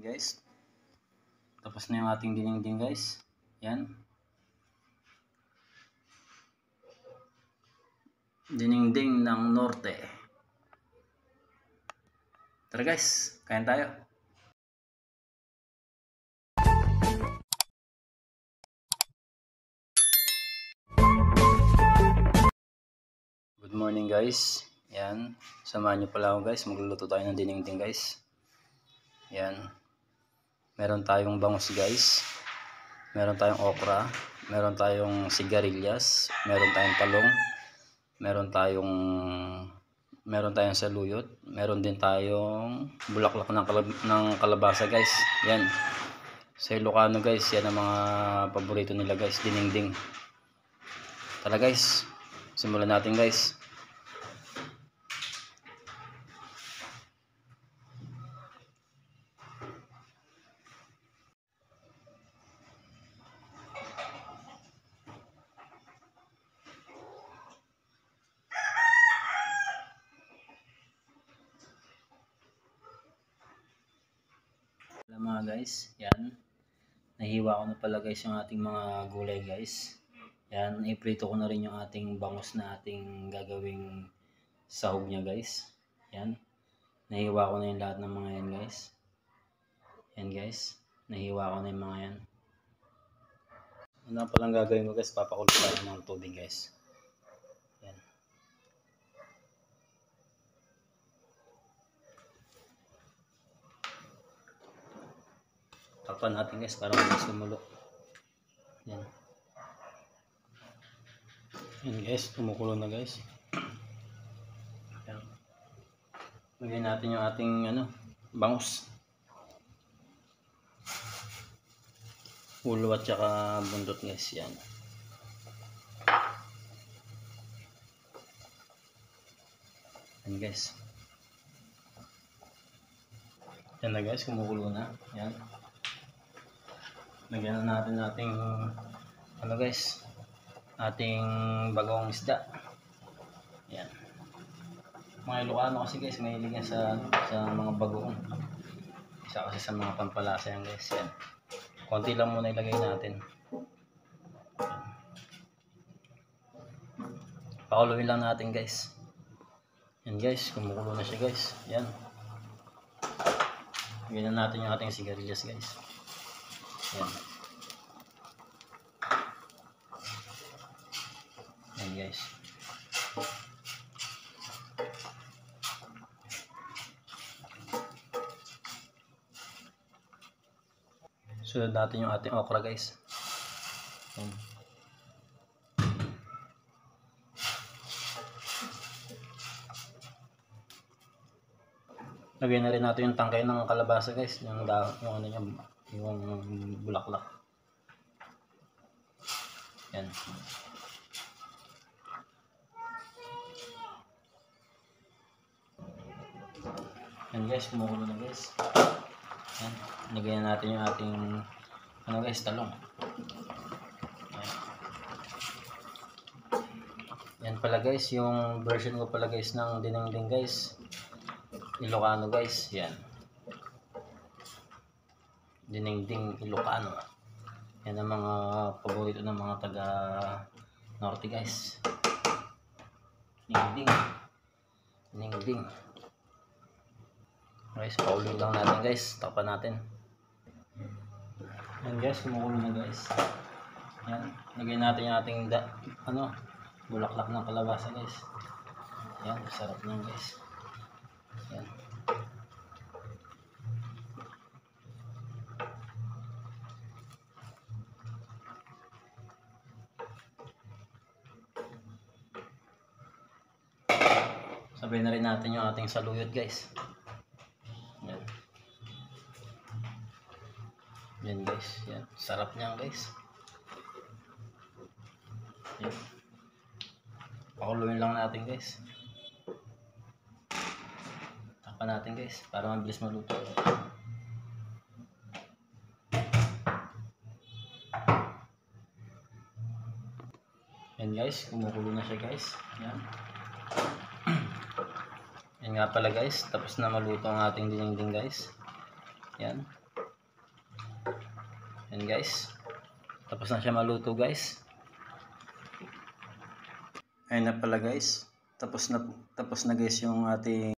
guys. Tapos na yung ating dinengdeng guys. Yan. Dinengdeng ng norte. Tara guys, kain tayo. Good morning guys. Yan. Samahan nyo pala ako guys. Magluluto tayo ng dinengdeng guys. Yan. Meron tayong bangus guys. Meron tayong okra. Meron tayong sigarilyas. Meron tayong talong. Meron tayong saluyot. Meron din tayong bulaklak ng kalabasa guys. Yan. Sa Ilocano guys, yan ang mga paborito nila guys, dinengdeng. Tara guys. Simulan natin guys. Mga guys, yan. Nahiwa ko na pala guys yung ating mga gulay guys. Yan, iprito ko na rin yung ating bangus na ating gagawing sahog niya guys. Yan. Nahiwa ko na yung lahat ng mga yan guys. Yan guys. Nahiwa ko na yung mga yan. Ano palang gagawin ko guys? Papakulo tayo ng tubig guys. Yan. Takpan natin guys para mas kumulo. Yan. Yan guys, kumukulo na guys. Yan. Lagyan natin yung ating bangus. Ulo at saka bundot guys. Yan. Yan guys. Yan na guys, kumukulo na. Yan. Lagyan na natin ating guys, ating bagong isda. Yan. Mga Ilocano kasi guys, mahilig yan sa mga bagoong. Isa kasi sa mga pampalasa yan guys. Yan. Konti lang muna ilagay natin. Yan. Pakuluin lang natin guys. Yan guys, kumukulo na siya guys. Yan. Lagyan na natin yung ating sigarilyas guys. Yan. Yan guys. Sunod natin yung ating okra guys. Yan. Lagyan na rin natin yung tangkay ng kalabasa guys, yung bulaklak. Yan. Yan guys, kumukulo na guys. Yan. Lagyan natin yung ating guys, talong. Yan. Yan pala guys, yung version ko pala guys ng dinengdeng guys. Ilocano guys, yan. Dinengdeng Ilocano. Yan ang mga paborito ng mga taga norte guys. Dinengdeng. Guys, paulit lang natin guys. Tapan natin. Yan guys, kumukulo na guys. Yan. Lagyan natin yung ating bulaklak ng kalabasa guys. Yan, sarap niyan guys. Yan. Sabay na rin natin yung ating saluyot guys. Yan. Yan guys. Yan. Sarap niyan guys. Yan. Pakuluin lang natin guys. Takpan natin guys para mabilis maluto. Yan guys, kumukulo na siya guys. Yan. Yan nga pala guys, tapos na maluto ang ating dinengdeng guys. Yan. Yan guys. Tapos na siya maluto guys. Ayun na pala guys. Tapos na guys yung ating